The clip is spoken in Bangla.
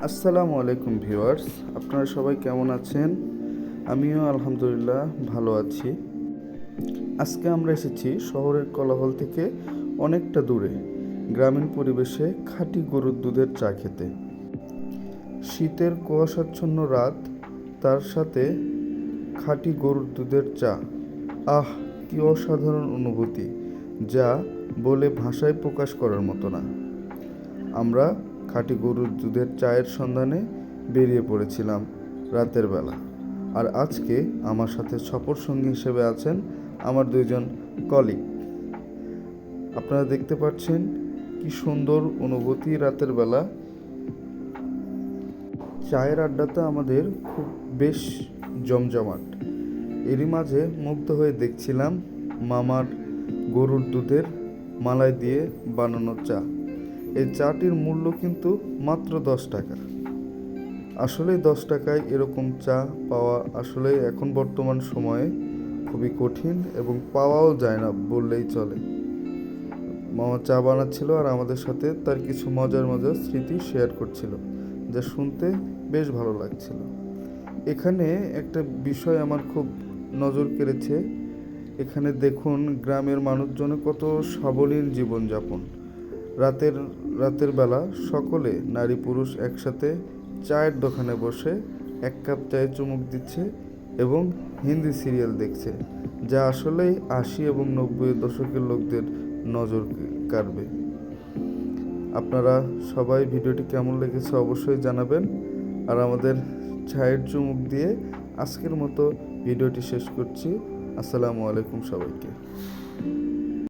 আসসালামু আলাইকুম ভিউয়ার্স, আপনারা সবাই কেমন আছেন? আমিও আলহামদুলিল্লাহ ভালো আছি। আজকে আমরা এসেছি শহরের কোলাহল থেকে অনেকটা দূরে, গ্রামীণ পরিবেশে খাঁটি গরুর দুধের চা খেতে। শীতের কুয়াশাচ্ছন্ন রাত, তার সাথে খাঁটি গরুর দুধের চা। আহ, কি অসাধারণ অনুভূতি, যা বলে ভাষায় প্রকাশ করার মতো না। আমরা খাঁটি গরুর দুধের চায়ের সন্ধানে বেরিয়ে পড়েছিলাম রাতের বেলা। আর আজকে আমার সাথে সফর সঙ্গী হিসেবে আছেন আমার দুইজন কলিগ। আপনারা দেখতে পাচ্ছেন কি সুন্দর অনুভূতি রাতের বেলা। চায়ের আড্ডাটা আমাদের খুব বেশ জমজমাট। এরই মাঝে মুগ্ধ হয়ে দেখছিলাম মামার গরুর দুধের মালাই দিয়ে বানানো চা। এই চাটির মূল্য কিন্তু মাত্র 10 টাকা। আসলে 10 টাকায় এরকম চা পাওয়া আসলে এখন বর্তমান সময়ে খুবই কঠিন এবং পাওয়াও যায় না বললেই চলে। মামা চা বানাচ্ছিল আর আমাদের সাথে তার কিছু মজার মজার স্মৃতি শেয়ার করছিল, যা শুনতে বেশ ভালো লাগছিল। এখানে একটা বিষয় আমার খুব নজর কেড়েছে। এখানে দেখুন গ্রামের মানুষজনের কত সাবলীল জীবনযাপন। রাতের বেলা সকলে, নারী পুরুষ একসাথে চায়ের দোকানে বসে এক কাপ চায়ে চুমুক দিচ্ছে এবং হিন্দি সিরিয়াল দেখছে, যা আসলেই 80 এবং 90 দশকের লোকদের নজর কাড়বে। আপনারা সবাই ভিডিওটি কেমন লেগেছে অবশ্যই জানাবেন। আর আমাদের চায়ের চুমুক দিয়ে আজকের মতো ভিডিওটি শেষ করছি। আসসালামু আলাইকুম সবাইকে।